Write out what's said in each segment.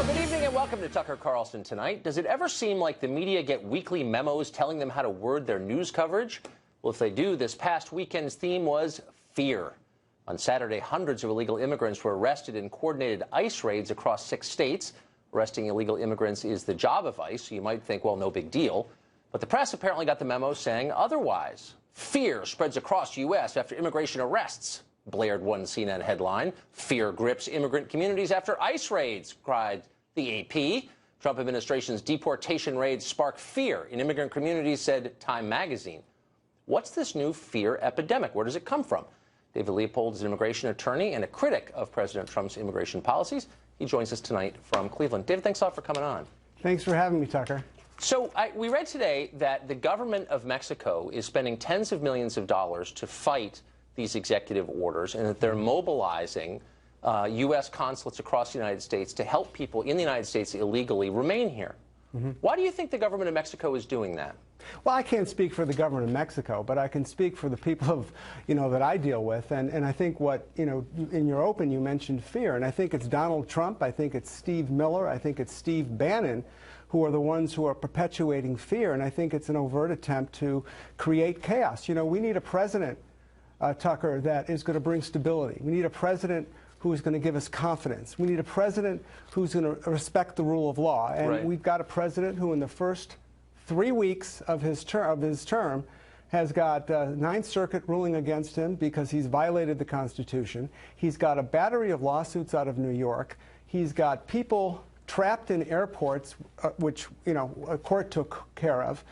Well, good evening and welcome to Tucker Carlson Tonight. Does it ever seem like the media get weekly memos telling them how to word their news coverage? Well, if they do, this past weekend's theme was fear. On Saturday, hundreds of illegal immigrants were arrested in coordinated ICE raids across 6 states. Arresting illegal immigrants is the job of ICE, so you might think, well, no big deal. But the press apparently got the memo saying otherwise. Fear spreads across U.S. after immigration arrests, blared one CNN headline. Fear grips immigrant communities after ICE raids, cried the AP. Trump administration's deportation raids spark fear in immigrant communities, said Time magazine. What's this new fear epidemic? Where does it come from? David Leopold is an immigration attorney and a critic of President Trump's immigration policies. He joins us tonight from Cleveland. David, thanks a lot for coming on. Thanks for having me, Tucker. So we read today that the government of Mexico is spending tens of millions of dollars to fight these executive orders, and that they're mobilizing U.S. consulates across the United States to help people in the United States illegally remain here. Why do you think the government of Mexico is doing that? Well, I can't speak for the government of Mexico, but I can speak for the people of, that I deal with. And I think what, in your open, you mentioned fear. And I think it's Donald Trump. I think it's Steve Miller. I think it's Steve Bannon who are the ones who are perpetuating fear. And I think it's an overt attempt to create chaos. We need a president, Tucker, that is going to bring stability. We need a president who's going to give us confidence. We need a president who's going to respect the rule of law. And we've got a president who in the first 3 weeks of his term has got Ninth Circuit ruling against him because he's violated the Constitution. He's got a battery of lawsuits out of New York. He's got people trapped in airports, which, a court took care of.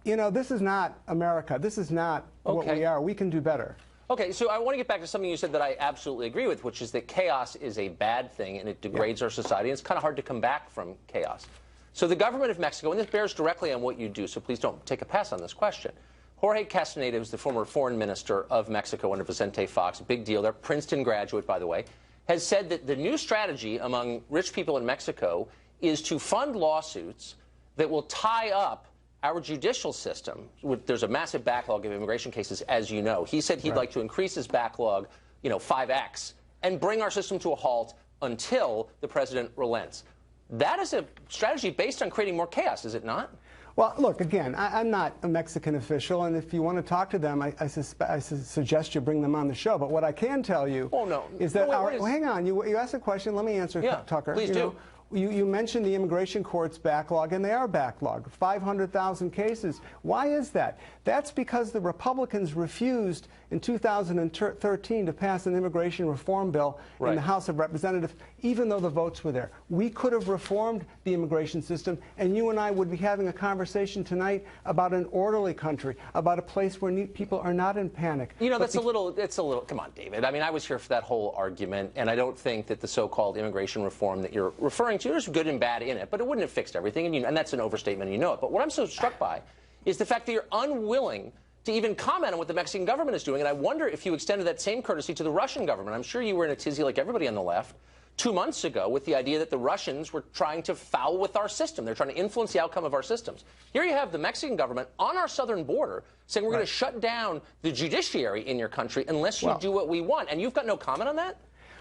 This is not America. This is not what we are. We can do better. Okay, so I want to get back to something you said that I absolutely agree with, which is that chaos is a bad thing and it degrades our society. And it's kind of hard to come back from chaos. So the government of Mexico, and this bears directly on what you do, so please don't take a pass on this question. Jorge Castaneda, who's the former foreign minister of Mexico under Vicente Fox, big deal there, Princeton graduate, by the way, has said that the new strategy among rich people in Mexico is to fund lawsuits that will tie up our judicial system. There's a massive backlog of immigration cases, as you know. He said he'd like to increase his backlog, 5x, and bring our system to a halt until the president relents. That is a strategy based on creating more chaos, is it not? Well, look, again, I'm not a Mexican official, and if you want to talk to them, I suggest you bring them on the show. But what I can tell you is that hang on, you asked a question. Let me answer, Tucker. Please do. You mentioned the immigration court's backlog, and they are backlogged, 500,000 cases. Why is that? That's because the Republicans refused in 2013 to pass an immigration reform bill in the House of Representatives, even though the votes were there. We could have reformed the immigration system, and you and I would be having a conversation tonight about an orderly country, about a place where people are not in panic. It's a little, come on, David. I mean, I was here for that whole argument, and I don't think that the so-called immigration reform that you're referring to, there's good and bad in it, but it wouldn't have fixed everything, and that's an overstatement, and you know it. But what I'm so struck by is the fact that you're unwilling to even comment on what the Mexican government is doing, and I wonder if you extended that same courtesy to the Russian government. I'm sure you were in a tizzy like everybody on the left 2 months ago with the idea that the Russians were trying to foul with our system. They're trying to influence the outcome of our systems. Here you have the Mexican government on our southern border saying we're going to shut down the judiciary in your country unless you do what we want, and you've got no comment on that?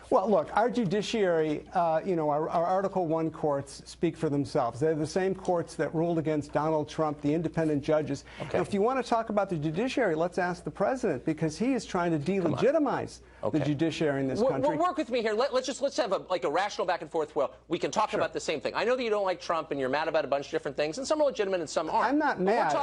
Well, look, our judiciary, our Article I courts speak for themselves. They're the same courts that ruled against Donald Trump, the independent judges. And if you want to talk about the judiciary, let's ask the president, because he is trying to delegitimize the judiciary in this country. Work with me here. Let's have a rational back and forth where we can talk about the same thing. I know that you don't like Trump and you're mad about a bunch of different things, and some are legitimate and some aren't. I'm not mad.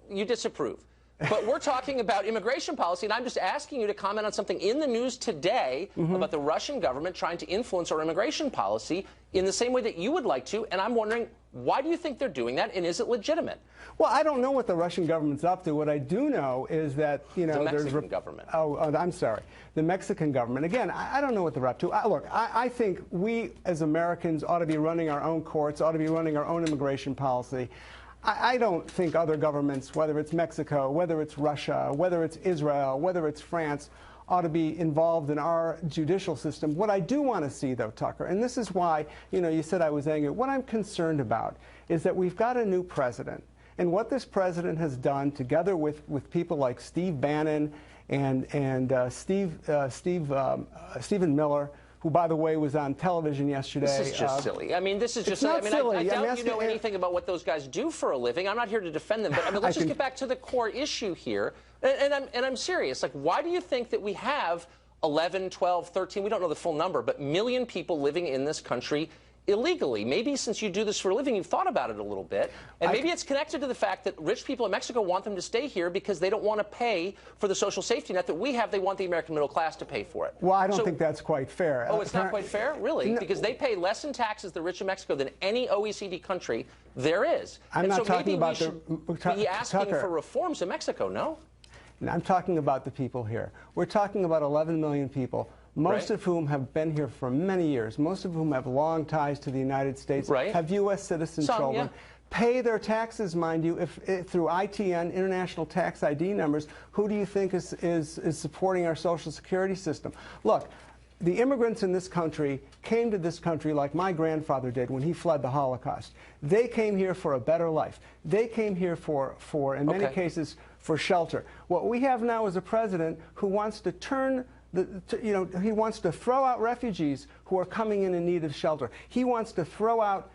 You disapprove. But we're talking about immigration policy, and I'm just asking you to comment on something in the news today about the Russian government trying to influence our immigration policy in the same way that you would like to, and I'm wondering, why do you think they're doing that, and is it legitimate? Well, I don't know what the Russian government's up to. What I do know is that, the Mexican government. Oh, I'm sorry. The Mexican government. Again, I don't know what they're up to. Look, I think we as Americans ought to be running our own courts, ought to be running our own immigration policy. I don't think other governments, whether it's Mexico, whether it's Russia, whether it's Israel, whether it's France, ought to be involved in our judicial system. What I do want to see, though, Tucker, and this is why, you said I was angry, what I'm concerned about is that we've got a new president. And what this president has done, together with people like Steve Bannon and Stephen Miller, who, by the way, was on television yesterday. This is just silly. I mean, this is just silly. I doubt you know anything about what those guys do for a living. I'm not here to defend them, but I mean, let's just get back to the core issue here. And I'm serious. Like, why do you think that we have 11, 12, 13, we don't know the full number, but million people living in this country illegally? Maybe since you do this for a living, you've thought about it a little bit. And maybe it's connected to the fact that rich people in Mexico want them to stay here because they don't want to pay for the social safety net that we have. They want the American middle class to pay for it. Well, I don't think that's quite fair. Oh, it's not quite fair? Really? No. Because they pay less in taxes, the rich in Mexico, than any OECD country there is. I'm not talking about the... be asking for reforms in Mexico, no? I'm talking about the people here. We're talking about 11 million people, most of whom have been here for many years, most of whom have long ties to the United States, have U.S. citizen children, pay their taxes, mind you, if through ITN, International Tax ID numbers. Who do you think is supporting our Social Security system? Look, the immigrants in this country came to this country like my grandfather did when he fled the Holocaust. They came here for a better life. They came here for in many cases, for shelter. What we have now is a president who wants to turn he wants to throw out refugees who are coming in need of shelter. He wants to throw out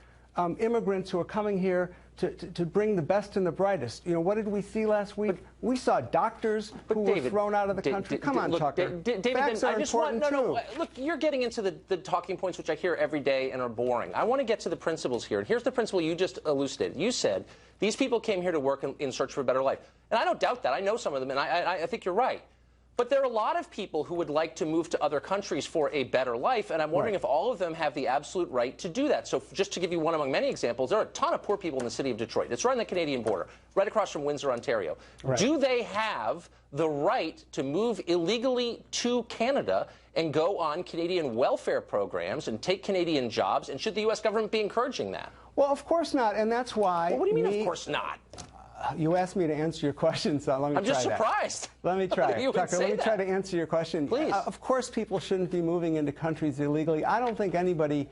immigrants who are coming here to bring the best and the brightest. You know, what did we see last week? We saw doctors who were thrown out of the country. Come on, Tucker. David, facts are important too. Look, you're getting into the talking points which I hear every day and are boring. I want to get to the principles here. And here's the principle you just elucidated. You said these people came here to work in search for a better life. And I don't doubt that. I know some of them, and I think you're right. But there are a lot of people who would like to move to other countries for a better life, and I'm wondering if all of them have the absolute right to do that. So just to give you one among many examples, there are a ton of poor people in the city of Detroit. It's right on the Canadian border, right across from Windsor, Ontario. Do they have the right to move illegally to Canada and go on Canadian welfare programs and take Canadian jobs? And should the U.S. government be encouraging that? Well, of course not, and that's why... Well, what do you mean, of course not? You asked me to answer your question, so let me try that. I'm just surprised. Let me try it. Tucker, let me try to answer your question. Please. Of course people shouldn't be moving into countries illegally. I don't think anybody,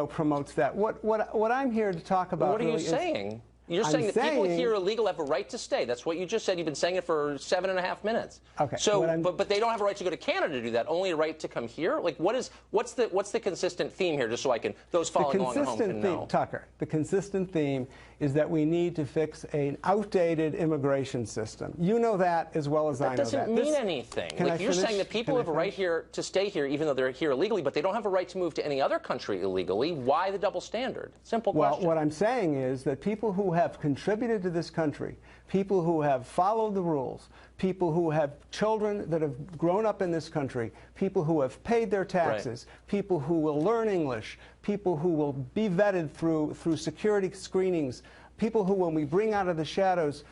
promotes that. What I'm here to talk about what are you saying? You're saying that people here illegal have a right to stay. That's what you just said. You've been saying it for 7.5 minutes. Okay. So, but they don't have a right to go to Canada to do that. Only a right to come here. Like, what's the consistent theme here? Just so those following along at home can know. Tucker, the consistent theme is that we need to fix an outdated immigration system. You know that as well as I know that. That doesn't mean anything. Like, you're saying that people have a right here to stay here, even though they're here illegally, but they don't have a right to move to any other country illegally. Why the double standard? Simple question. Well, what I'm saying is that people who have contributed to this country, people who have followed the rules, people who have children that have grown up in this country, people who have paid their taxes, people who will learn English, people who will be vetted through security screenings, people who, when we bring out of the shadows,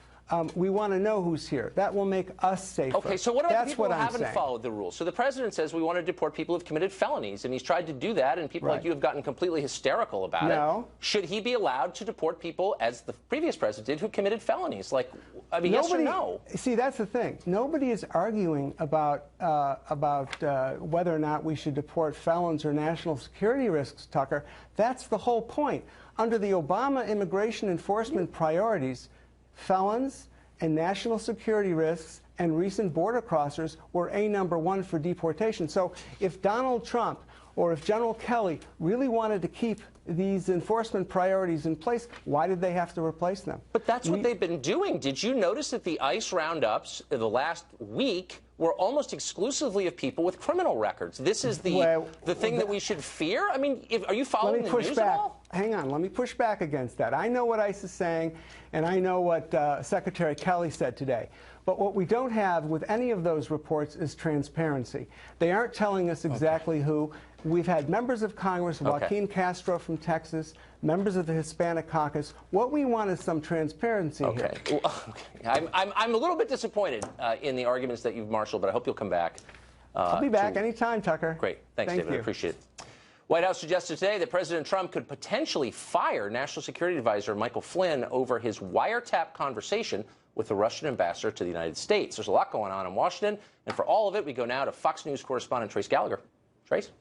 we want to know who's here. That will make us safer. Okay, so what about people who haven't followed the rules? So the president says we want to deport people who've committed felonies, and he's tried to do that, and people like you have gotten completely hysterical about it. Should he be allowed to deport people, as the previous president did, who committed felonies? Like, I mean, yes or no? See, that's the thing. Nobody is arguing about whether or not we should deport felons or national security risks, Tucker. That's the whole point. Under the Obama immigration enforcement priorities, felons and national security risks and recent border crossers were #1 for deportation. So if Donald Trump or if General Kelly really wanted to keep these enforcement priorities in place, why did they have to replace them? But that's what they've been doing. Did you notice that the ICE roundups the last week were almost exclusively of people with criminal records? This is the thing that we should fear? I mean, are you following the news at all? Hang on, let me push back against that. I know what ICE is saying, and I know what Secretary Kelly said today. But what we don't have with any of those reports is transparency. They aren't telling us exactly who. We've had members of Congress, Joaquin Castro from Texas, members of the Hispanic Caucus. What we want is some transparency here. Well, I'm a little bit disappointed in the arguments that you've marshaled, but I hope you'll come back. I'll be back anytime, Tucker. Great. Thanks, David. I appreciate it. White House suggested today that President Trump could potentially fire National Security Advisor Michael Flynn over his wiretap conversation with the Russian ambassador to the United States. There's a lot going on in Washington, and for all of it, we go now to Fox News correspondent Trace Gallagher. Trace?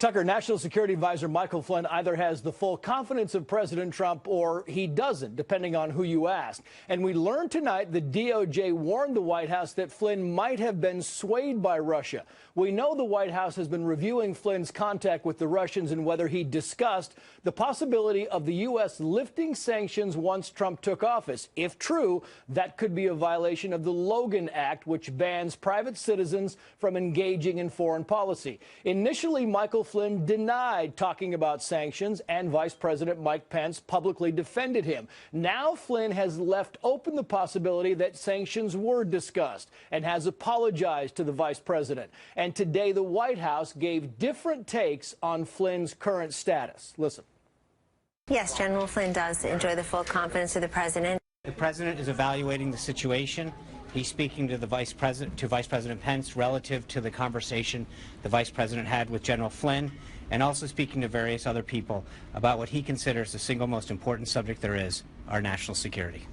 Tucker, National Security Advisor Michael Flynn either has the full confidence of President Trump or he doesn't, depending on who you ask. And we learned tonight the DOJ warned the White House that Flynn might have been swayed by Russia. We know the White House has been reviewing Flynn's contact with the Russians and whether he discussed the possibility of the U.S. lifting sanctions once Trump took office. If true, that could be a violation of the Logan Act, which bans private citizens from engaging in foreign policy. Initially, Michael Flynn denied talking about sanctions, and Vice President Mike Pence publicly defended him. Now Flynn has left open the possibility that sanctions were discussed and has apologized to the vice president. And today the White House gave different takes on Flynn's current status. Listen. Yes, General Flynn does enjoy the full confidence of the president. The president is evaluating the situation. He's speaking to Vice President Pence relative to the conversation the vice president had with General Flynn, and also speaking to various other people about what he considers the single most important subject there is, our national security.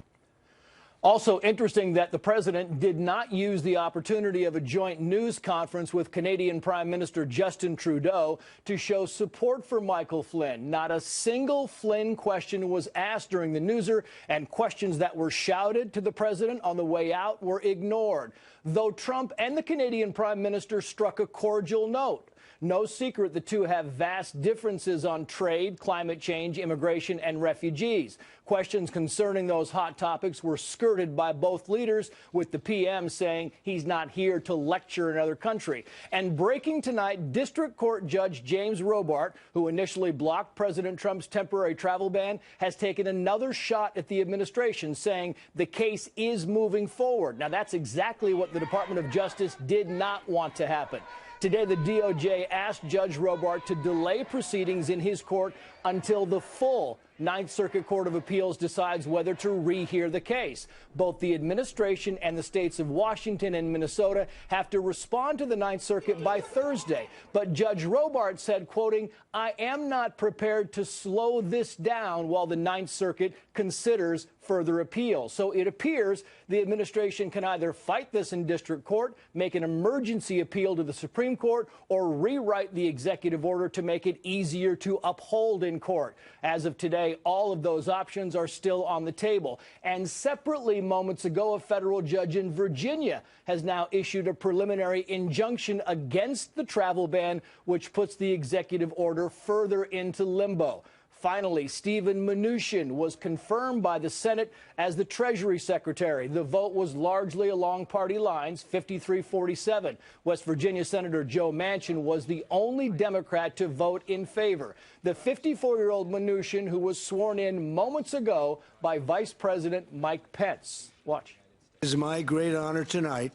Also interesting that the president did not use the opportunity of a joint news conference with Canadian Prime Minister Justin Trudeau to show support for Michael Flynn. Not a single Flynn question was asked during the newser, and questions that were shouted to the president on the way out were ignored. Though Trump and the Canadian Prime Minister struck a cordial note. No secret the two have vast differences on trade, climate change, immigration, and refugees. Questions concerning those hot topics were skirted by both leaders, with the PM saying he's not here to lecture another country. And breaking tonight, District Court Judge James Robart, who initially blocked President Trump's temporary travel ban, has taken another shot at the administration, saying the case is moving forward. Now, that's exactly what the Department of Justice did not want to happen. Today, the DOJ asked Judge Robart to delay proceedings in his court until the full Ninth Circuit Court of Appeals decides whether to rehear the case. Both the administration and the states of Washington and Minnesota have to respond to the Ninth Circuit by Thursday. But Judge Robart said, quoting, "I am not prepared to slow this down while the Ninth Circuit considers further appeals." So it appears the administration can either fight this in district court, make an emergency appeal to the Supreme Court, or rewrite the executive order to make it easier to uphold in court. As of today, all of those options are still on the table. And separately, moments ago, a federal judge in Virginia has now issued a preliminary injunction against the travel ban, which puts the executive order further into limbo. Finally, Steven Mnuchin was confirmed by the Senate as the Treasury Secretary. The vote was largely along party lines, 53-47. West Virginia Senator Joe Manchin was the only Democrat to vote in favor. The 54-year-old Mnuchin, who was sworn in moments ago by Vice President Mike Pence. Watch. It is my great honor tonight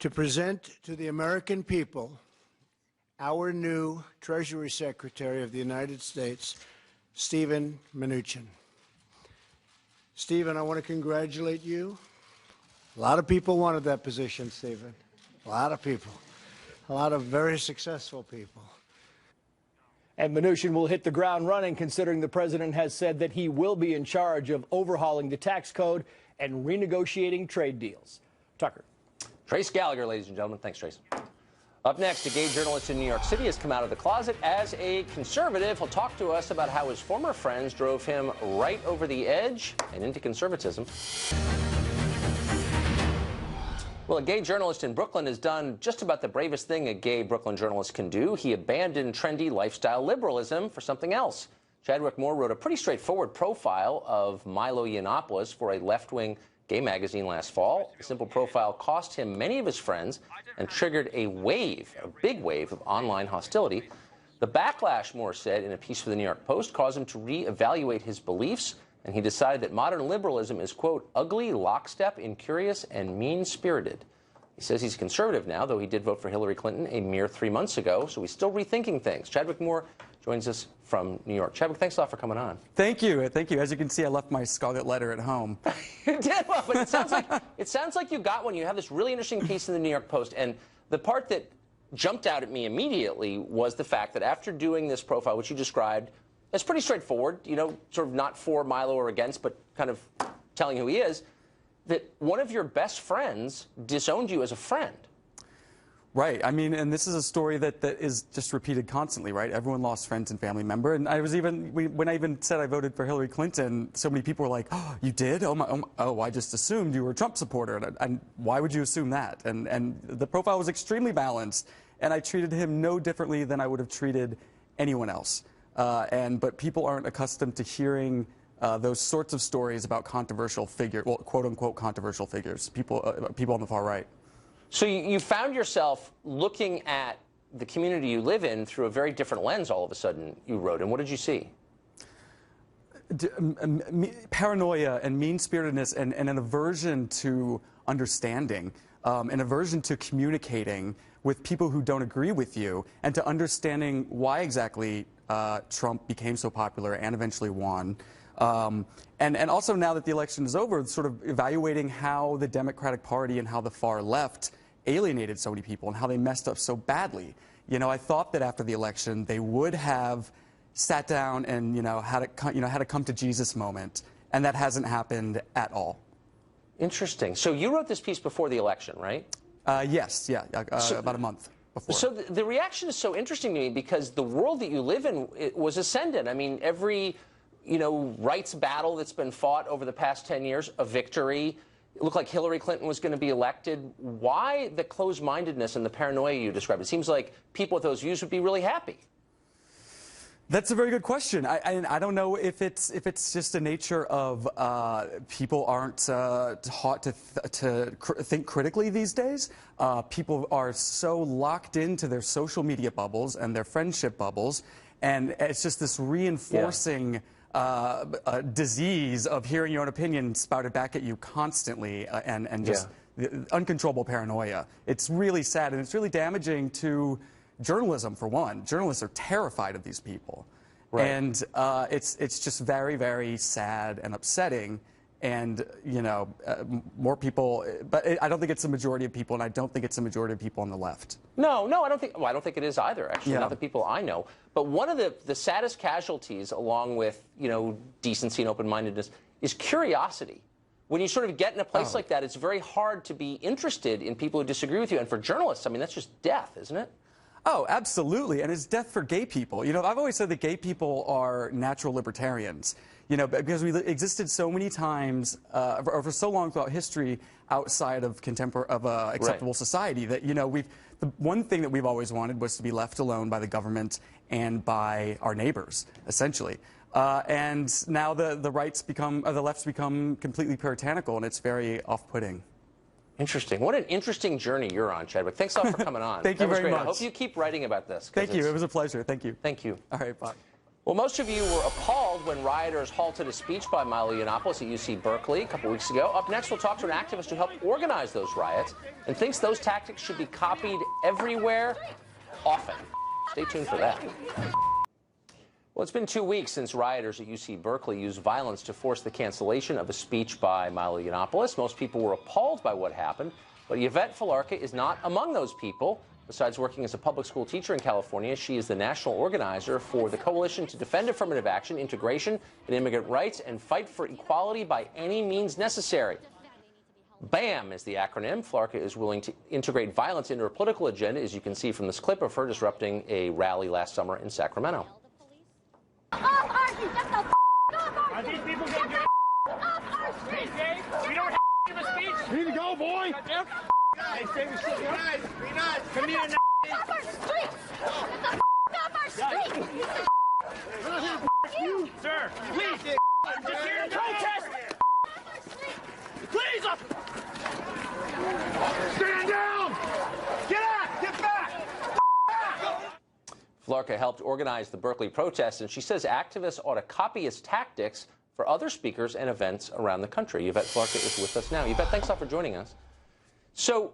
to present to the American people our new Treasury Secretary of the United States, Steven Mnuchin. Steven, I want to congratulate you. A lot of people wanted that position, Steven. A lot of people. A lot of very successful people. And Mnuchin will hit the ground running, considering the president has said that he will be in charge of overhauling the tax code and renegotiating trade deals. Tucker. Trace Gallagher, ladies and gentlemen. Thanks, Trace. Up next, a gay journalist in New York City has come out of the closet as a conservative. He'll talk to us about how his former friends drove him right over the edge and into conservatism. Well, a gay journalist in Brooklyn has done just about the bravest thing a gay Brooklyn journalist can do. He abandoned trendy lifestyle liberalism for something else. Chadwick Moore wrote a pretty straightforward profile of Milo Yiannopoulos for a left-wing gay magazine last fall. The simple profile cost him many of his friends and triggered a big wave of online hostility. The backlash, Moore said in a piece for the New York Post, caused him to reevaluate his beliefs, and he decided that modern liberalism is, quote, ugly, lockstep, incurious, and mean-spirited. He says he's conservative now, though he did vote for Hillary Clinton a mere 3 months ago, so he's still rethinking things. Chadwick Moore joins us from New York. Chadwick, thanks a lot for coming on. Thank you. Thank you. As you can see, I left my scarlet letter at home. You did well, but it sounds like you got one. You have this really interesting piece in the New York Post, and the part that jumped out at me immediately was the fact that after doing this profile, which you described as pretty straightforward, you know, sort of not for Milo or against, but kind of telling who he is, that one of your best friends disowned you as a friend. Right. I mean, and this is a story that is just repeated constantly, right? Everyone lost friends and family member. And I was when I even said I voted for Hillary Clinton, so many people were like, "Oh, you did? Oh, I just assumed you were a Trump supporter." And why would you assume that? And the profile was extremely balanced, and I treated him no differently than I would have treated anyone else. But people aren't accustomed to hearing those sorts of stories about controversial figures, well, quote unquote controversial figures, people on the far right. So you found yourself looking at the community you live in through a very different lens all of a sudden, you wrote. And what did you see? Paranoia and mean-spiritedness and an aversion to understanding, an aversion to communicating with people who don't agree with you, and to understanding why exactly Trump became so popular and eventually won. And also, now that the election is over, sort of evaluating how the Democratic Party and how the far left alienated so many people and how they messed up so badly. You know, I thought that after the election they would have sat down and had a come to Jesus moment, and that hasn't happened at all. Interesting. So you wrote this piece before the election, right? Yes, yeah, about a month before. So the reaction is so interesting to me because the world that you live in, it was ascendant. I mean, every rights battle that's been fought over the past 10 years, a victory. It looked like Hillary Clinton was going to be elected. Why the closed-mindedness and the paranoia you described? It seems like people with those views would be really happy. That's a very good question. I don't know if it's just a nature of people aren't taught to think critically these days. People are so locked into their social media bubbles and their friendship bubbles, and it's just this reinforcing disease of hearing your own opinion spouted back at you constantly, and just uncontrollable paranoia. It's really sad, and it's really damaging to journalism, for one. Journalists are terrified of these people. Right. And it's just very, very sad and upsetting. And, more people, but I don't think it's the majority of people, and I don't think it's the majority of people on the left. No, I don't think it is either, actually, not the people I know. But one of the saddest casualties, along with, decency and open-mindedness, is curiosity. When you sort of get in a place like that, it's very hard to be interested in people who disagree with you. And for journalists, I mean, that's just death, isn't it? Oh, absolutely. And it's death for gay people. I've always said that gay people are natural libertarians, because we existed so many times, or for so long throughout history, outside of acceptable society, that, the one thing that we've always wanted was to be left alone by the government and by our neighbors, essentially. And now the left's become completely puritanical, and it's very off-putting. Interesting. What an interesting journey you're on, Chadwick. Thanks a lot for coming on. Thank you very much. I hope you keep writing about this. Thank you. It was a pleasure. Thank you. Thank you. All right, bye. Well, most of you were appalled when rioters halted a speech by Milo Yiannopoulos at UC Berkeley a couple weeks ago. Up next, we'll talk to an activist who helped organize those riots and thinks those tactics should be copied everywhere, often. Stay tuned for that. Well, it's been 2 weeks since rioters at UC Berkeley used violence to force the cancellation of a speech by Milo Yiannopoulos. Most people were appalled by what happened, but Yvette Falarca is not among those people. Besides working as a public school teacher in California, she is the national organizer for the Coalition to Defend Affirmative Action, Integration, and Immigrant Rights, and Fight for Equality by Any Means Necessary. BAM is the acronym. Falarca is willing to integrate violence into her political agenda, as you can see from this clip of her disrupting a rally last summer in Sacramento. Off our street! Get the off our Are these people going to get off our street? We don't give a speech. We need to go, boy. Hey, say we should. Be nice. Come here now. Off our streets! Get the off our street! You, sir, please. Just here to protest. Please up. Stand down. Get out. Get back. Falarca helped organize the Berkeley protests, and she says activists ought to copy his tactics for other speakers and events around the country. Yvette Falarca is with us now. Yvette, thanks a lot for joining us. So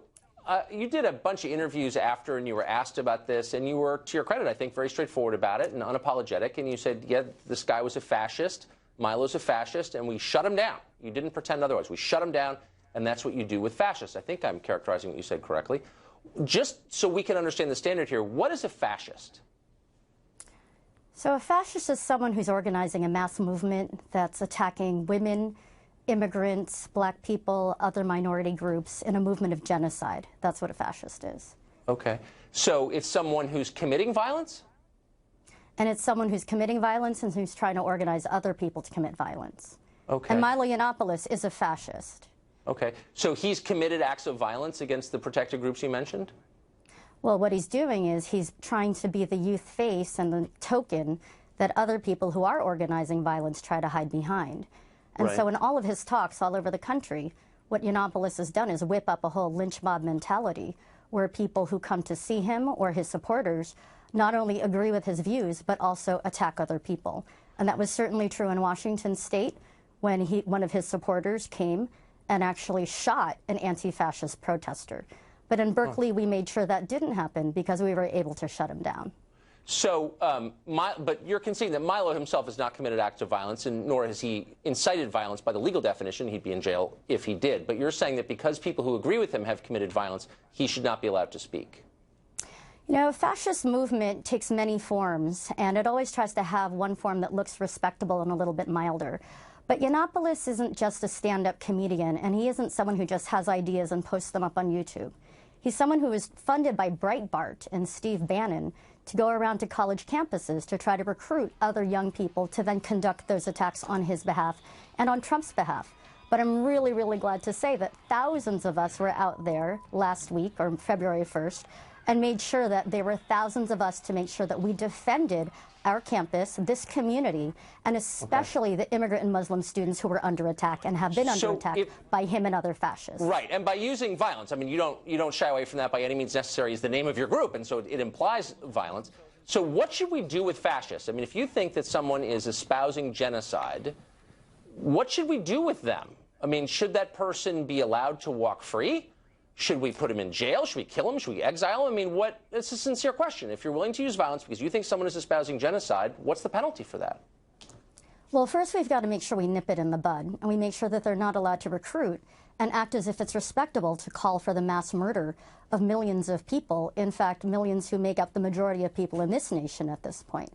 you did a bunch of interviews after, and you were asked about this, and you were, to your credit, I think, very straightforward about it and unapologetic, and you said, yeah, this guy was a fascist, Milo's a fascist, and we shut him down. You didn't pretend otherwise. We shut him down, and that's what you do with fascists. I think I'm characterizing what you said correctly. Just so we can understand the standard here, what is a fascist? So a fascist is someone who's organizing a mass movement that's attacking women, immigrants, black people, other minority groups in a movement of genocide. That's what a fascist is. Okay. So it's someone who's committing violence? And it's someone who's committing violence and who's trying to organize other people to commit violence. Okay. And Milo Yiannopoulos is a fascist. Okay. So he's committed acts of violence against the protected groups you mentioned? Well, what he's doing is he's trying to be the youth face and the token that other people who are organizing violence try to hide behind. And so in all of his talks all over the country, what Yiannopoulos has done is whip up a whole lynch mob mentality where people who come to see him or his supporters not only agree with his views, but also attack other people. And that was certainly true in Washington State when one of his supporters came and actually shot an anti-fascist protester. But in Berkeley, we made sure that didn't happen because we were able to shut him down. So, but you're conceding that Milo himself has not committed acts of violence, and nor has he incited violence by the legal definition. He'd be in jail if he did. But you're saying that because people who agree with him have committed violence, he should not be allowed to speak. You know, fascist movement takes many forms, and it always tries to have one form that looks respectable and a little bit milder. But Yiannopoulos isn't just a stand-up comedian, and he isn't someone who just has ideas and posts them up on YouTube. He's someone who is funded by Breitbart and Steve Bannon to go around to college campuses to try to recruit other young people to then conduct those attacks on his behalf and on Trump's behalf. But I'm really, really glad to say that thousands of us were out there last week, or February 1st, and made sure that there were thousands of us to make sure that we defended our campus, this community, and especially the immigrant and Muslim students who were under attack and have been under attack by him and other fascists. Right, and by using violence, I mean, you don't shy away from that by any means necessary is the name of your group, and so it implies violence. So what should we do with fascists? I mean, if you think that someone is espousing genocide, what should we do with them? I mean, should that person be allowed to walk free? Should we put him in jail? Should we kill him? Should we exile him? I mean, it's a sincere question. If you're willing to use violence because you think someone is espousing genocide, what's the penalty for that? Well, first we've got to make sure we nip it in the bud, and we make sure that they're not allowed to recruit and act as if it's respectable to call for the mass murder of millions of people, in fact, millions who make up the majority of people in this nation at this point.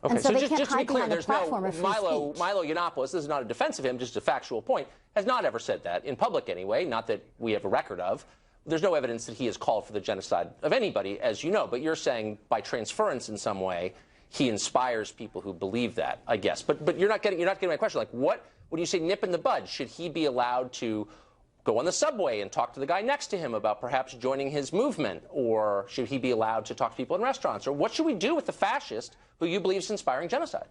Okay, and so they just can't to be hide clear, behind the there's platform no of free Milo speech. Yiannopoulos, this is not a defense of him, just a factual point, has not ever said that, in public anyway, not that we have a record of. There's no evidence that he has called for the genocide of anybody, as you know, but you're saying by transference in some way, he inspires people who believe that, I guess. But you're not getting my question. Like, what when you say nip in the bud, should he be allowed to go on the subway and talk to the guy next to him about perhaps joining his movement? Or should he be allowed to talk to people in restaurants? Or what should we do with the fascist who you believe is inspiring genocide?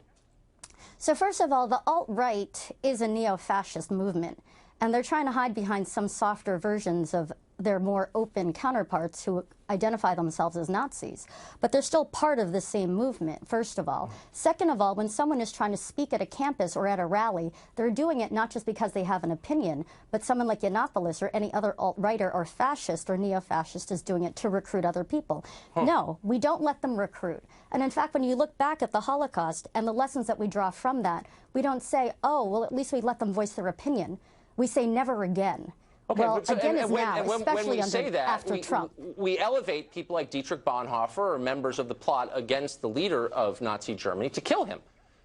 So first of all, the alt-right is a neo-fascist movement, and they're trying to hide behind some softer versions of their more open counterparts who identify themselves as Nazis. But they're still part of the same movement, first of all. Second of all, when someone is trying to speak at a campus or at a rally, they're doing it not just because they have an opinion, but someone like Yiannopoulos or any other alt-righter or fascist or neo-fascist is doing it to recruit other people. No, we don't let them recruit. And in fact, when you look back at the Holocaust and the lessons that we draw from that, we don't say, oh, well, at least we let them voice their opinion. We say never again. Okay, well, again is now, when especially we say that, after Trump. We elevate people like Dietrich Bonhoeffer or members of the plot against the leader of Nazi Germany to kill him.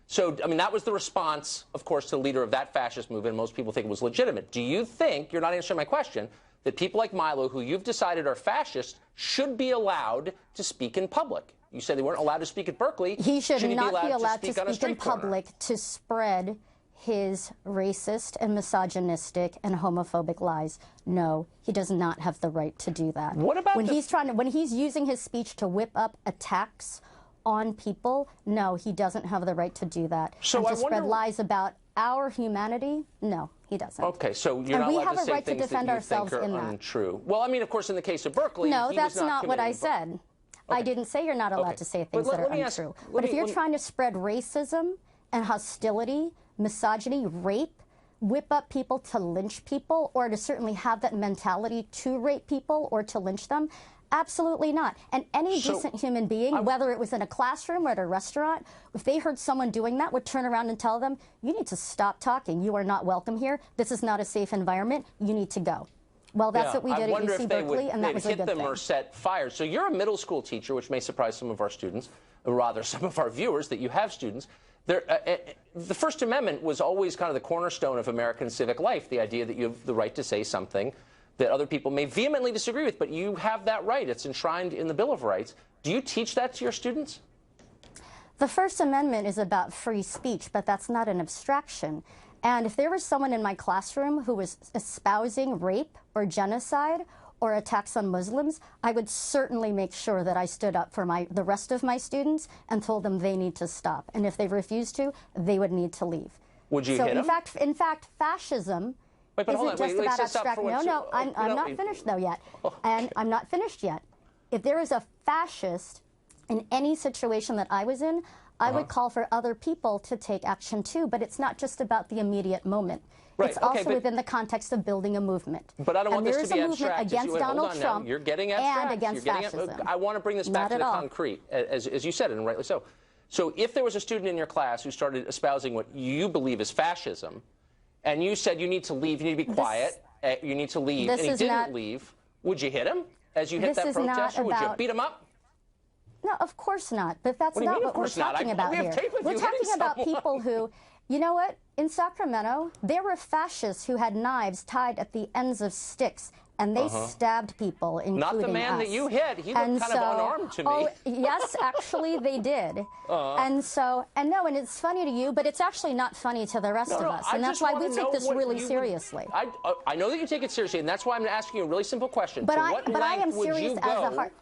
So, I mean, that was the response, of course, to the leader of that fascist movement. Most people think it was legitimate. Do you think, you're not answering my question, that people like Milo, who you've decided are fascists, should be allowed to speak in public? You said they weren't allowed to speak at Berkeley. He should not be allowed to speak speak in public to spread his racist and misogynistic and homophobic lies. No, he does not have the right to do that. What about when he's using his speech to whip up attacks on people? No, he doesn't have the right to do that. So and to I spread wonder... lies about our humanity? No, he doesn't. Okay, so you're not allowed to say things that you think are untrue. Well, I mean, of course, in the case of Berkeley, no, that's not what I said. Okay. I didn't say you're not allowed to say things that are untrue. But if you're trying to spread racism and hostility, misogyny, rape, whip up people to lynch people, or to certainly have that mentality to rape people or to lynch them, absolutely not. And any decent human being, whether it was in a classroom or at a restaurant, if they heard someone doing that, would turn around and tell them, you need to stop talking. You are not welcome here. This is not a safe environment. You need to go. Well, that's what we did at UC Berkeley, and that was a good thing. Hit them or set fires. So you're a middle school teacher, which may surprise some of our students, or rather some of our viewers, that you have students. The First Amendment was always kind of the cornerstone of American civic life, the idea that you have the right to say something that other people may vehemently disagree with, but you have that right. It's enshrined in the Bill of Rights. Do you teach that to your students? The First Amendment is about free speech, but that's not an abstraction. And if there was someone in my classroom who was espousing rape or genocide or attacks on Muslims, I would certainly make sure that I stood up for the rest of my students and told them they need to stop. And if they refused to, they would need to leave. Would you hit them? In fact, fascism isn't just about abstract. No, I'm not finished though yet, and I'm not finished yet. If there is a fascist in any situation that I was in, I would call for other people to take action too. But it's not just about the immediate moment. Right, it's also within the context of building a movement. But I don't want this to be abstract. There is a movement against Donald Trump You're getting abstract. and against fascism. I want to bring this back to the concrete, as you said, and rightly so. So if there was a student in your class who started espousing what you believe is fascism, and you said you need to leave, you need to be quiet, you need to leave, and he didn't leave, would you hit him as you hit that protester? Would you beat him up? No, of course not. But that's not what we're talking about here. We're talking about people who, you know what? In Sacramento, there were fascists who had knives tied at the ends of sticks, and they stabbed people, including Not the man that you hit. He looked kind of unarmed to me. Oh, yes, actually, they did. And it's funny to you, but it's actually not funny to the rest of us. And that's why we take this really seriously. I know that you take it seriously, and that's why I'm asking you a really simple question. But I am serious as a heart.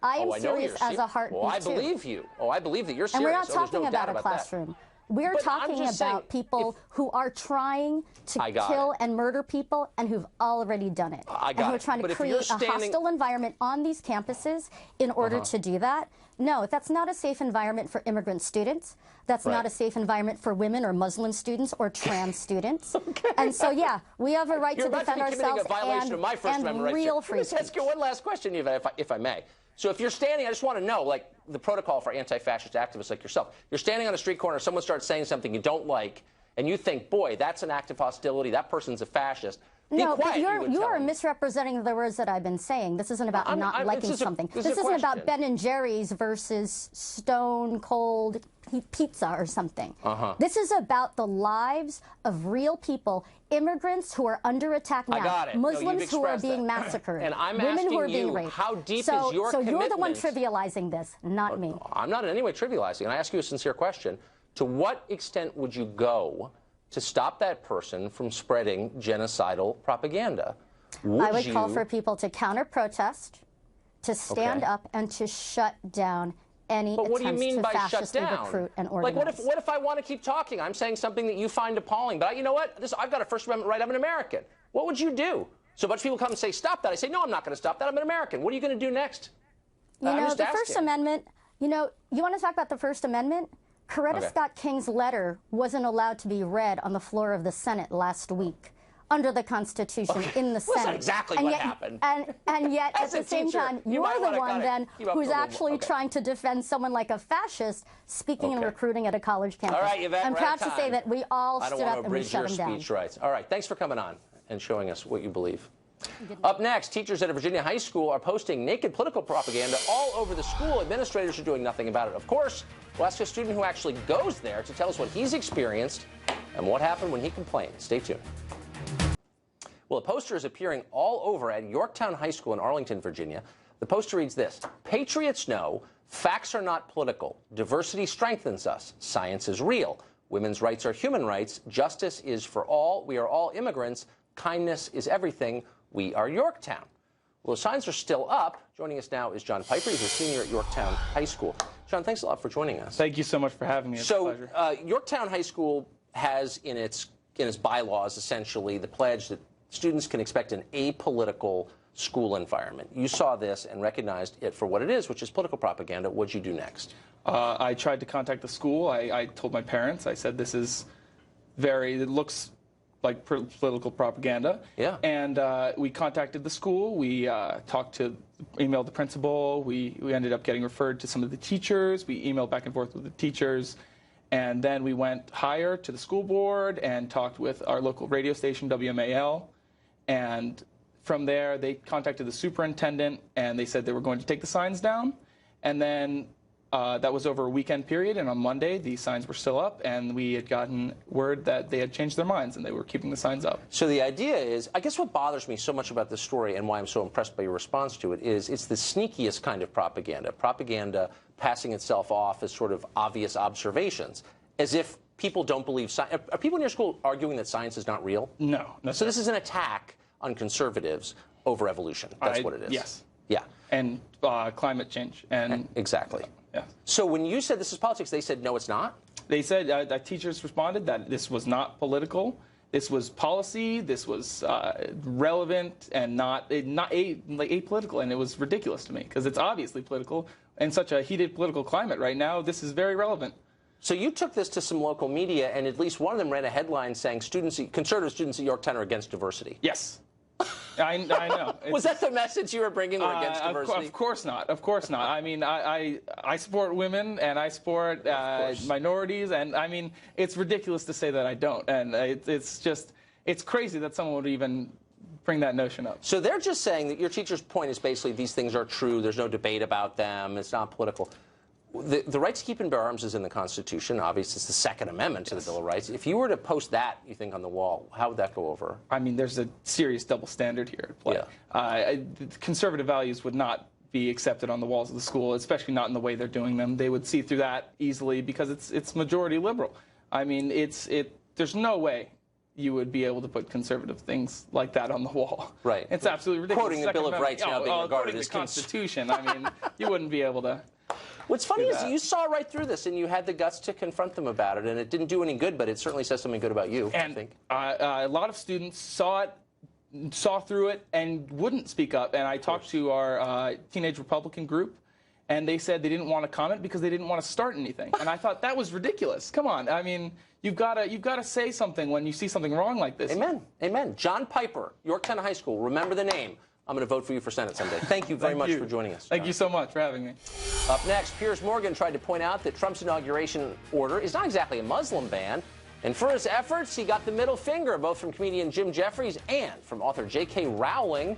I am serious as a heartbeat, I believe you. Oh, I believe that you're serious. And we're not talking about a classroom. We're talking about people who are trying to kill and murder people and who've already done it. And who are trying to create a hostile environment on these campuses in order to do that. No, that's not a safe environment for immigrant students. That's not a safe environment for women or Muslim students or trans students. And so, yeah, we have a right to defend ourselves and real free speech. Let's get one last question, if I may. So if you're standing, I just want to know, like the protocol for anti-fascist activists like yourself. You're standing on a street corner, someone starts saying something you don't like, and you think, boy, that's an act of hostility, that person's a fascist. No, but you're misrepresenting the words that I've been saying. This isn't about not liking something. This isn't about Ben & Jerry's versus Stone Cold Pizza or something. This is about the lives of real people, immigrants who are under attack now, Muslims who are being massacred, and I'm women asking who are being raped. How deep is your commitment? So you're the one trivializing this, not me. I'm not in any way trivializing, and I ask you a sincere question. To what extent would you go to stop that person from spreading genocidal propaganda? I would call for people to counter-protest, to stand up, and to shut down any attempts to fascistly recruit and organize. Like, what if I want to keep talking? I'm saying something that you find appalling, but you know what? I've got a First Amendment right. I'm an American. What would you do? So a bunch of people come and say, stop that. I say, no, I'm not going to stop that. I'm an American. What are you going to do next? You know, the First Amendment, you want to talk about the First Amendment? Coretta Scott King's letter wasn't allowed to be read on the floor of the Senate last week under the Constitution in the Senate. Well, that's not exactly what happened. And yet, at the same time, you're the one then who's actually trying to defend someone like a fascist speaking and recruiting at a college campus. All right, Yvette, I'm proud to say that we all stood up and we shut him down. I don't want to abridge your speech rights. All right, thanks for coming on and showing us what you believe. Up next, teachers at a Virginia high school are posting naked political propaganda all over the school. Administrators are doing nothing about it. Of course, we'll ask a student who actually goes there to tell us what he's experienced and what happened when he complained. Stay tuned. Well, a poster is appearing all over at Yorktown High School in Arlington, Virginia. The poster reads this: Patriots know facts are not political. Diversity strengthens us. Science is real. Women's rights are human rights. Justice is for all. We are all immigrants. Kindness is everything. We are Yorktown. Well, the signs are still up. Joining us now is John Piper. He's a senior at Yorktown High School. John, thanks a lot for joining us. Thank you so much for having me. It's a pleasure. Yorktown High School has in its bylaws essentially the pledge that students can expect an apolitical school environment. You saw this and recognized it for what it is, which is political propaganda. What'd you do next? I tried to contact the school. I told my parents. I said, this is it looks like political propaganda. Yeah. And we contacted the school. We emailed the principal. We ended up getting referred to some of the teachers. We emailed back and forth with the teachers. And then we went higher to the school board and talked with our local radio station, WMAL. And from there, they contacted the superintendent, and they said they were going to take the signs down. And then That was over a weekend period, and on Monday the signs were still up, and we had gotten word that they had changed their minds and they were keeping the signs up. So the idea is, I guess what bothers me so much about this story and why I'm so impressed by your response to it is it's the sneakiest kind of propaganda. Propaganda passing itself off as sort of obvious observations, as if people don't believe science. Are people in your school arguing that science is not real? No. So this is an attack on conservatives over evolution. That's what it is. Yes. Yeah. And climate change. And exactly. Yeah. So when you said this is politics, they said, no, it's not? They said that teachers responded that this was not political. This was policy. This was relevant and not apolitical. And it was ridiculous to me because it's obviously political. In such a heated political climate right now, this is very relevant. So you took this to some local media, and at least one of them ran a headline saying conservative students at Yorktown are against diversity. Yes. I know. Was that the message you were bringing? We're against diversity? Of course not. Of course not. I mean, I support women and I support minorities, and I mean, it's ridiculous to say that I don't. And it's crazy that someone would even bring that notion up. So they're just saying that your teacher's point is basically these things are true. There's no debate about them. It's not political. The right to keep and bear arms is in the Constitution. Obviously, it's the Second Amendment to the Bill of Rights. If you were to post that, you think, on the wall, how would that go over? I mean, there's a serious double standard here at play. Yeah. Conservative values would not be accepted on the walls of the school, especially not in the way they're doing them. They would see through that easily because it's majority liberal. I mean, there's no way you would be able to put conservative things like that on the wall. Right. It's absolutely ridiculous. Quoting the Bill of Rights now being regarded as the Constitution. I mean, you wouldn't be able to. What's funny is you saw right through this, and you had the guts to confront them about it, and it didn't do any good, but it certainly says something good about you, and, I think. A lot of students saw through it, and wouldn't speak up. And I talked to our teenage Republican group, and they said they didn't want to comment because they didn't want to start anything. And I thought that was ridiculous. Come on, I mean, you've got to say something when you see something wrong like this. Amen. Amen. John Piper, Yorktown High School. Remember the name. I'm going to vote for you for Senate someday. Thank you very much for joining us. Thank you so much for having me. Up next, Piers Morgan tried to point out that Trump's inauguration order is not exactly a Muslim ban. And for his efforts, he got the middle finger, both from comedian Jim Jeffries and from author J.K. Rowling.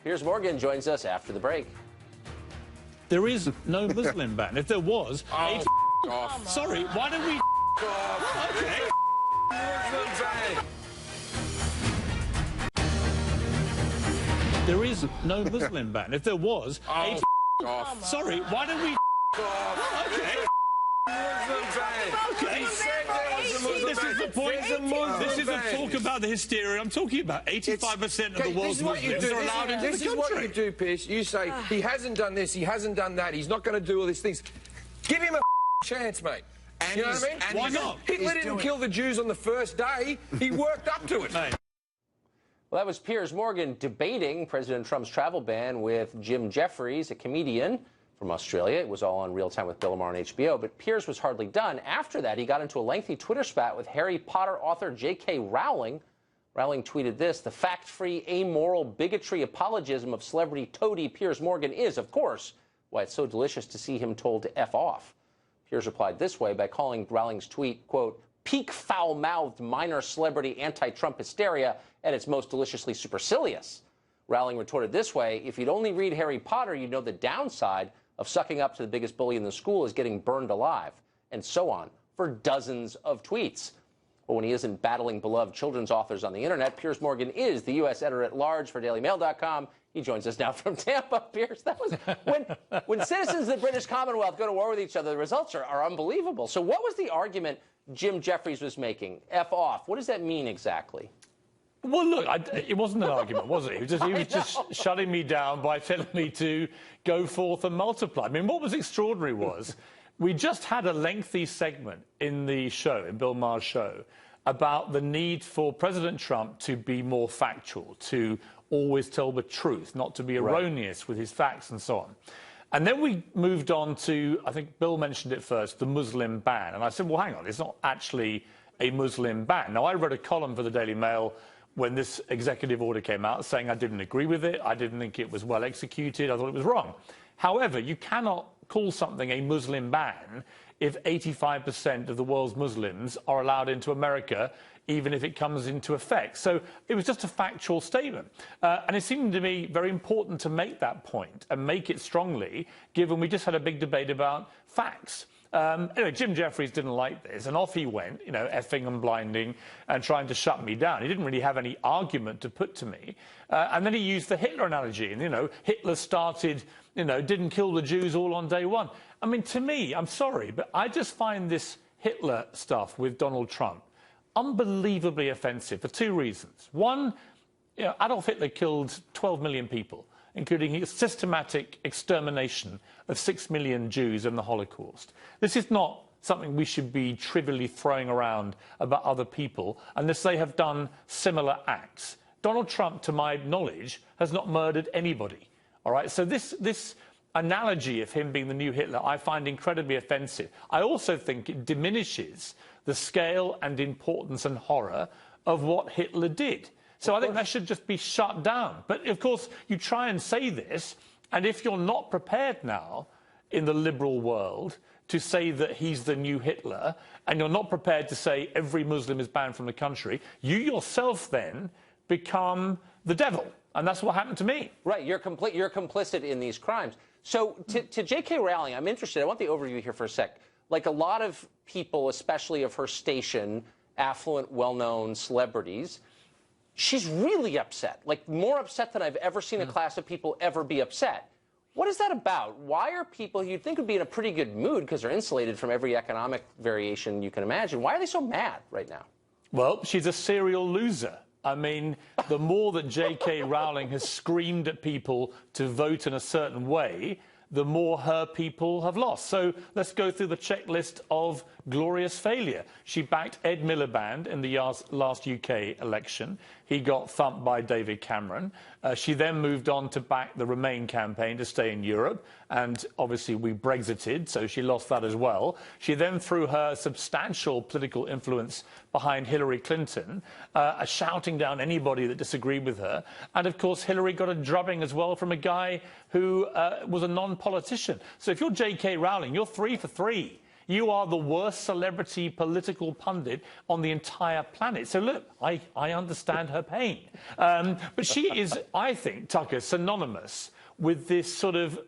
Piers Morgan joins us after the break. There is no Muslim ban. If there was... Sorry, why don't we... Okay. There is no Muslim ban. If there was... Sorry, why don't we... Okay. Okay. This is the point. This isn't talk about the hysteria. I'm talking about 85% of the world's Muslims are allowed into the country. This is what you do, Piers. You say, he hasn't done this, he hasn't done that, he's not going to do all these things. Give him a chance, mate. You know what I mean? Why not? Hitler didn't kill the Jews on the first day. He worked up to it. Well, that was Piers Morgan debating President Trump's travel ban with Jim Jeffries, a comedian from Australia. It was all on Real Time with Bill Maher on HBO, but Piers was hardly done. After that, he got into a lengthy Twitter spat with Harry Potter author J.K. Rowling. Rowling tweeted this: the fact-free, amoral bigotry apologism of celebrity toady Piers Morgan is, of course, why it's so delicious to see him told to F off. Piers replied this way by calling Rowling's tweet, quote, peak foul-mouthed minor celebrity anti-Trump hysteria at its most deliciously supercilious. Rowling retorted this way: if you'd only read Harry Potter, you'd know the downside of sucking up to the biggest bully in the school is getting burned alive, and so on, for dozens of tweets. But when he isn't battling beloved children's authors on the internet, Piers Morgan is the U.S. editor-at-large for DailyMail.com. He joins us now from Tampa. Piers, that was when citizens of the British Commonwealth go to war with each other, the results are unbelievable. So what was the argument Jim Jeffries was making? F off. What does that mean exactly? Well, look, it wasn't an argument, was it? He was just shutting me down by telling me to go forth and multiply. I mean, what was extraordinary was we just had a lengthy segment in the show, in Bill Maher's show, about the need for President Trump to be more factual, to always tell the truth, not to be erroneous with his facts and so on. And then we moved on to, I think Bill mentioned it first, the Muslim ban. And I said, well, hang on, it's not actually a Muslim ban. Now, I wrote a column for the Daily Mail when this executive order came out saying I didn't agree with it, I didn't think it was well executed, I thought it was wrong. However, you cannot call something a Muslim ban if 85% of the world's Muslims are allowed into America even if it comes into effect. So it was just a factual statement. And it seemed to me very important to make that point and make it strongly, given we just had a big debate about facts. Anyway, Jim Jeffries didn't like this, and off he went, you know, effing and blinding and trying to shut me down. He didn't really have any argument to put to me. And then he used the Hitler analogy, and, you know, Hitler started, you know, didn't kill the Jews all on day one. I mean, to me, I'm sorry, but I just find this Hitler stuff with Donald Trump unbelievably offensive for two reasons. One, you know, Adolf Hitler killed 12 million people, including his systematic extermination of 6 million Jews in the Holocaust. This is not something we should be trivially throwing around about other people unless they have done similar acts. Donald Trump, to my knowledge, has not murdered anybody. All right, so this analogy of him being the new Hitler I find incredibly offensive. I also think it diminishes the scale and importance and horror of what Hitler did. So I think that should just be shut down. But, of course, you try and say this, and if you're not prepared now in the liberal world to say that he's the new Hitler, and you're not prepared to say every Muslim is banned from the country, you yourself then become the devil. And that's what happened to me. Right. You're complicit in these crimes. So to J.K. Rowling, I'm interested. I want the overview here for a sec. Like a lot of people, especially of her station, affluent, well-known celebrities, she's really upset, like more upset than I've ever seen a class of people ever be upset. What is that about? Why are people you'd think would be in a pretty good mood because they're insulated from every economic variation you can imagine? Why are they so mad right now? Well, she's a serial loser. I mean, the more that J.K. Rowling has screamed at people to vote in a certain way, the more her people have lost. So let's go through the checklist of glorious failure. She backed Ed Miliband in the last UK election. He got thumped by David Cameron. She then moved on to back the Remain campaign to stay in Europe. And obviously we Brexited, so she lost that as well. She then threw her substantial political influence behind Hillary Clinton, shouting down anybody that disagreed with her. And of course, Hillary got a drubbing as well from a guy who was a non-politician. So if you're J.K. Rowling, you're 3 for 3. You are the worst celebrity political pundit on the entire planet. So look, I understand her pain. But she is, I think, Tucker, synonymous with this sort of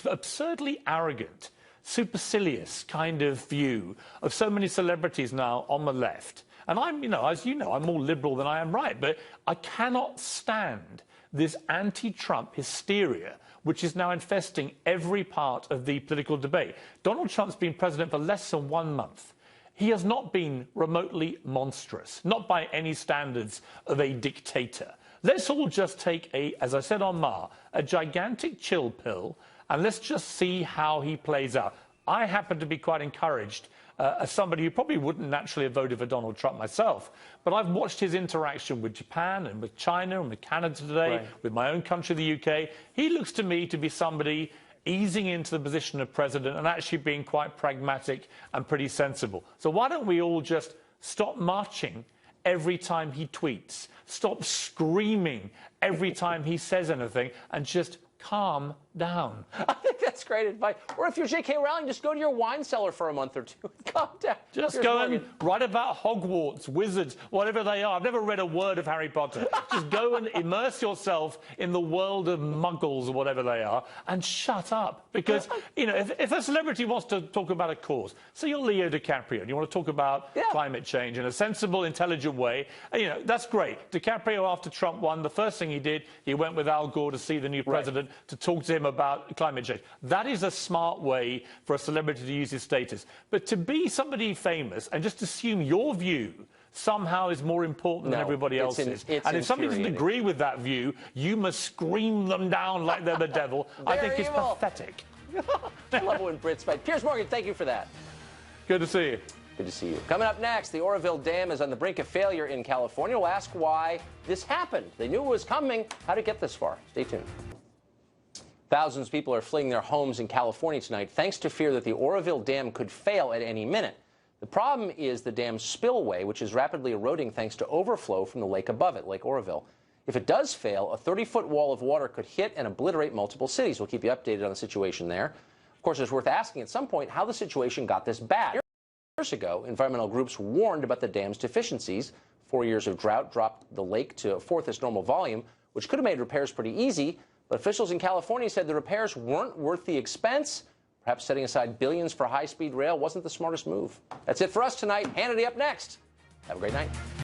absurdly arrogant, supercilious kind of view of so many celebrities now on the left. And I'm, you know, as you know, I'm more liberal than I am right, but I cannot stand this anti-Trump hysteria, which is now infesting every part of the political debate. Donald Trump's been president for less than 1 month. He has not been remotely monstrous, not by any standards of a dictator. Let's all just take as I said on a gigantic chill pill, and let's just see how he plays out. I happen to be quite encouraged as somebody who probably wouldn't naturally have voted for Donald Trump myself, but I've watched his interaction with Japan and with China and with Canada today, with my own country, the UK. He looks to me to be somebody easing into the position of president and actually being quite pragmatic and pretty sensible. So why don't we all just stop marching every time he tweets, stop screaming every time he says anything, and just calm down. I think that's great advice. Or if you're J.K. Rowling, just go to your wine cellar for a month or two. Calm down. Just go and write about Hogwarts, wizards, whatever they are. I've never read a word of Harry Potter. Just go and immerse yourself in the world of muggles or whatever they are and shut up. Because, you know, if a celebrity wants to talk about a cause, so you're Leo DiCaprio and you want to talk about climate change in a sensible, intelligent way, you know, that's great. DiCaprio, after Trump won, the first thing he did, he went with Al Gore to see the new president to talk to him about climate change. That is a smart way for a celebrity to use his status. But to be somebody famous and just assume your view somehow is more important than everybody else's. And if somebody doesn't agree with that view, you must scream them down like they're the devil. I think it's pathetic. I love it when Brits fight. Piers Morgan, thank you for that. Good to see you. Good to see you. Coming up next, the Oroville Dam is on the brink of failure in California. We'll ask why this happened. They knew it was coming. How to get this far? Stay tuned. Thousands of people are fleeing their homes in California tonight thanks to fear that the Oroville Dam could fail at any minute. The problem is the dam's spillway, which is rapidly eroding thanks to overflow from the lake above it, Lake Oroville. If it does fail, a 30-foot wall of water could hit and obliterate multiple cities. We'll keep you updated on the situation there. Of course, it's worth asking at some point how the situation got this bad. Years ago, environmental groups warned about the dam's deficiencies. 4 years of drought dropped the lake to a fourth its normal volume, which could have made repairs pretty easy. But officials in California said the repairs weren't worth the expense. Perhaps setting aside billions for high-speed rail wasn't the smartest move. That's it for us tonight. Hannity up next. Have a great night.